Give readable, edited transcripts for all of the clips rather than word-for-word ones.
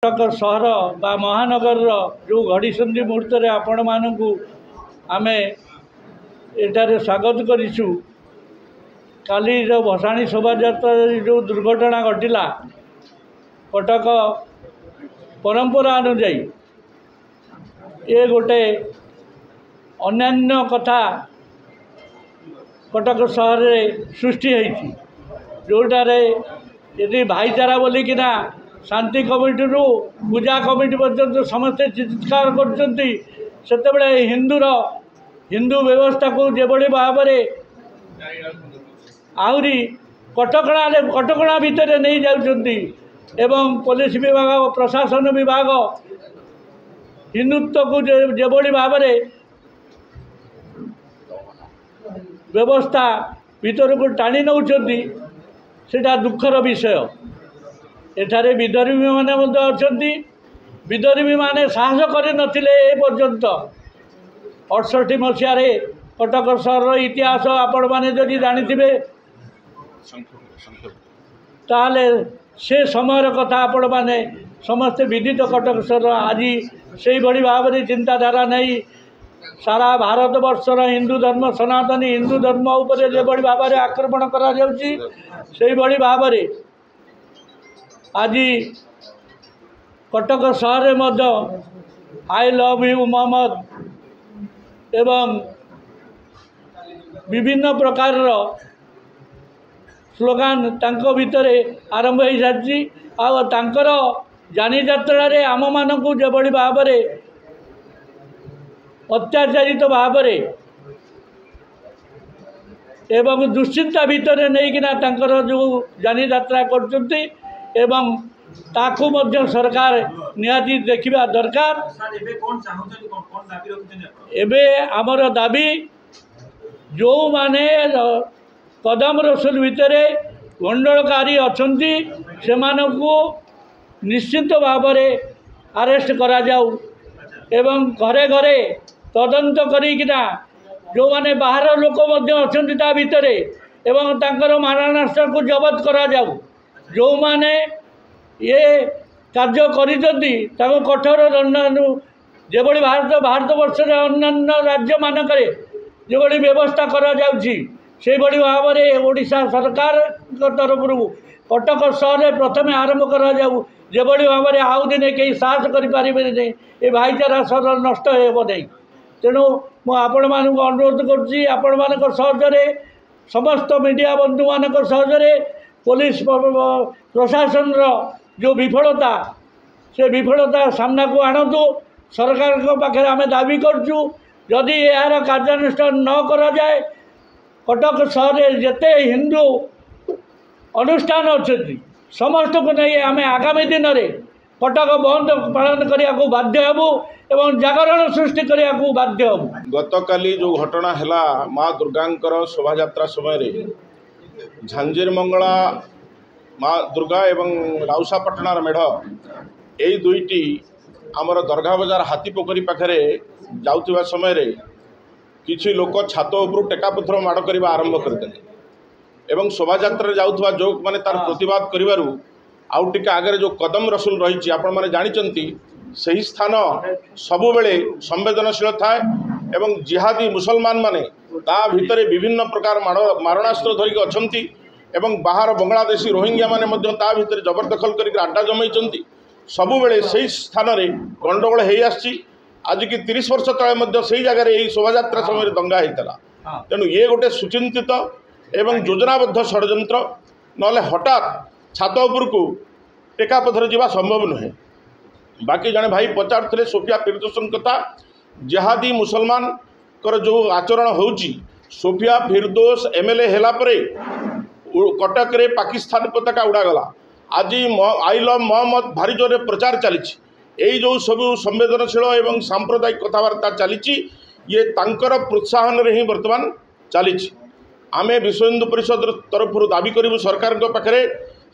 कटक सहर बा महानगर जो घड़ीसंधि मुहूर्त में आपण मानू आम एटारे स्वागत करूँ। काली जो भसाणी शोभा जो दुर्घटना घटिला कटक परंपरा अनुजाई ये गोटे अन्यान्य कथा कटक सहर में सृष्टि होती जोटारे यदि भाईचारा बोलिकिना शांति कमिटी रू पूजा कमिटी पर्यंत समस्ते चित्कार कर हिंदू व्यवस्था को जेबड़ी भाव आहरी कटकणा भितर नहीं जाउछंती एवं पुलिस विभाग प्रशासन विभाग हिंदुत्व को जेबड़ी भाव व्यवस्था भीतर को टाणी नौछंती सेटा दुखर विषय। एठारे विदर्भी माने अछंती विदर्भी माने साहस कर नथिले ए पर्यंत 68 मसीह कटक सहर इतिहास आपण माने जदि जानिथिबे ताले से समय कथा आपण माने समस्त विदित कटक सहर आज से भली भाव में चिंताधारा नहीं सारा भारत वर्षर हिंदू धर्म सनातनी हिंदू धर्म उपर जो भाव में आक्रमण करा जाउची से भली भाव में आज कटक सहर में आई लव यू मोहम्मद एवं विभिन्न प्रकार स्लोगान तांको भितर आरंभ हो सारी आर जानी यात्रा रे आम मानू जो भाव में अत्याचारित भाव एवं दुश्चिंता भितर नहीं तांकर जो जानी यात्रा करचंती एवं ताकू मध्य सरकार निहाती देखा दरकार। एबे आमर दाबी जो माने कदम रसुल भितर गंडलकारी अछंती से मानकू निश्चित भाव में अरेस्ट करा जाऊ एवं घरे घरे तदंत करिकिना जो माने बाहर लोक मध्य अछंती ता भितर एवं तांकर मारणास्त्र को जबत करा जाऊ जो माने ये कार्य करिसंती ताको कठोर दंड जेबड़ी भारत वर्ष अन्य राज्य मानक जो व्यवस्था करा जाउची से बड़ी भाव में ओडिशा सरकार तरफ कटक सहर प्रथम आरंभ करा जाऊ जेबड़ी भाव में आउ दिने कहीं साहस करें नहीं ये भाईचारा सहर नष्ट हो नहीं। तेणु मुझे अनुरोध कर सहजरे समस्त मीडिया बंधु मान सहजरे पुलिस प्रशासन जो विफलता से विफलता सामना को आणतु सरकार पाखे आम दाबी करछु जदि यार कार्यानुष्ठान न करा जाए कटक सहर जेते हिंदू अनुष्ठान अच्छे समस्त को नहीं आम आगामी दिन में कटक बंद पालन करने को बाध्य हेबु एवं जागरण सृष्टि करने को बाध्य हेबु। गतकाली जो घटना है माँ दुर्गांकर शोभा यात्रा समय झांझीर मंगला माँ दुर्गा एवं राउसापाटणार मेढ़ यही दुईटी आमर दरगाह बजार हाथी पोखरी पाखे जाउथिबा समय रे किछि लोक छात उपर टेकापथर माड़ करने आरंभ करते एवं शोभा यात्रा जाउथिबा जो माने तार प्रतिवाद करिवारु आउ टिके आगे जो कदम रसुल रही आपण माने जानिचंती सही स्थान सबु बेले संवेदनशील थाए एवं जिहादी मुसलमान माने ता भितरे विभिन्न प्रकार मारणास्त्र धरिक अछंती एवं बाहर बांग्लादेशी रोहिंग्या माने मध्य ता भितरे जबरदखल करके आड्डा जमाइचंती सबु बेले सही स्थान रे गंडगोल हेई आछि। आज की 30 वर्ष तले मध्य सही जगह यही शोभा यात्रा समय दंगा होता तेणु ये गोटे सुचिंतित एवं योजनाबद्ध षड्यंत्र नले हठात छात उपरकू टेकापथर जावा संभव नुहे। बाकी जड़े भाई पचारे सोफिया फिरदौसन कथा जिहादी मुसलमान कर जो आचरण होउची सोफिया फिरदौस एमएलए हेला परे कटक रे पाकिस्तान पताका उड़ागला आज आई लव मोहम्मद भारी जोरे प्रचार चली यही जो सब संवेदनशील एवं सांप्रदायिक कथबार्ता चली ये तांकर प्रोत्साहन रे ही वर्तमान चली आम विश्व हिंदू परिषद तरफ दाबी करूँ सरकार पाखे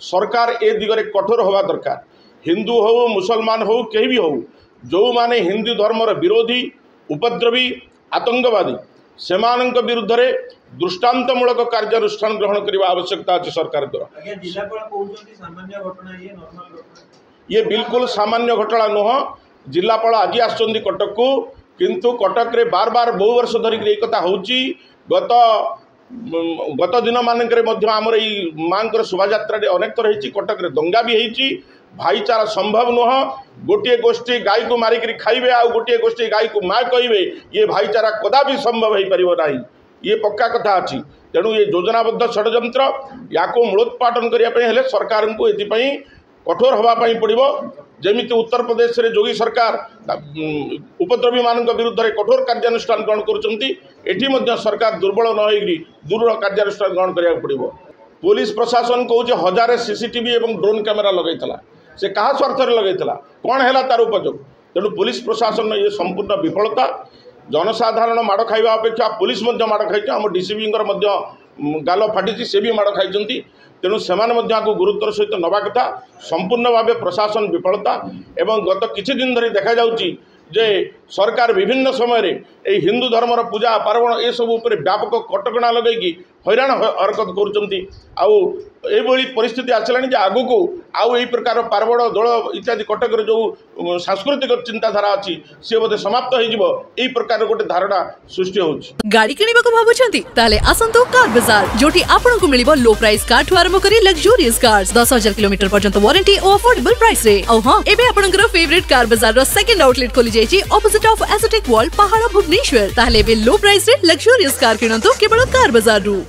सरकार ए दिगरे कठोर होगा दरकार हिंदू हो मुसलमान हो कहीं भी हो जो माने हिंदू धर्मर विरोधी उपद्रवी आतंकवादी से विरुद्ध रे दृष्टांतमूलक कार्यानुष्ठान ग्रहण करने आवश्यकता अच्छी सरकार द्वारा। ये बिल्कुल सामान्य घटना नुह। जिलापाल आज आसुँच कटक को, किंतु कटक रे बार बार बहु वर्ष धरिक ये कथा होची। गत दिन मानक आमर ये माँ शोभा यात्रा अनेक थर होती, कटक रे दंगा भी होती। भाईचारा संभव नुह। गोटे गोष्ठी गाई को मारिक खाइबे आ गोटे गोष्ठी गाई को माँ कहे, ये भाईचारा कदापि संभव हो पार ना, ये पक्का कथा अच्छी। तेणु ये योजनाबद्ध षड्यंत्र या मूलोत्पाटन करने सरकार को ये कठोर होगापाई पड़ो। जमी उत्तर प्रदेश में योगी सरकार उपद्रवी मान विरुद्ध में कठोर कार्यानुष्ठान ग्रहण कर सरकार दुर्बल न हो दृढ़ कार्यानुष्ठान ग्रहण करा पड़ो। पुलिस प्रशासन कौच 1000 सीसीटीवी और ड्रोन कैमेरा लगेगा, से क्या स्वार्थ लगेगा, कौन है तार उपयोग। तेणु पुलिस प्रशासन ये संपूर्ण विफलता। जनसाधारण माड़ खाइबा अपेक्षा पुलिस माड़ खाई। आम डीसीपी गाल फाटी से भी माड़ खाई। तेणु से गुरुत्वर सहित नवा कथा। संपूर्ण भाव प्रशासन विफलता एवं गत किछि दिन धरी देखा जाउची जे सरकार विभिन्न समय हिंदू धर्मर पूजा पार्वण ये सब उपर व्यापक कटकणा लगेगी हैरान हरकत करी परिस्थिति आसलानी आग को आउ यही प्रकार पार्वण दौड़ इत्यादि कटक जो सांस्कृतिक चिंताधारा अच्छी सी बोधे समाप्त हो प्रकार गोटे धारणा सृष्टि होची। गाड़ी किनिबाको भाबुछंती ताले आसंतो कार बाजार जोटी आपनको मिलिबो लो प्राइस कार ठु आरंभ करी लग्जरियस कार्स 10,000 किलोमीटर पर्यंत वारंटी और अफोर्डेबल प्राइस रे। औ हां एबे आपनकर फेवरेट कार बाजार रो सेकंड आउटलेट खोली जायछि ऑपोजिट ऑफ एसोटेक वॉल पहाड़ भुवनेश्वर। ताले बे लो प्राइस रे लग्जरियस कार किनंतो केवल कार बाजार रु।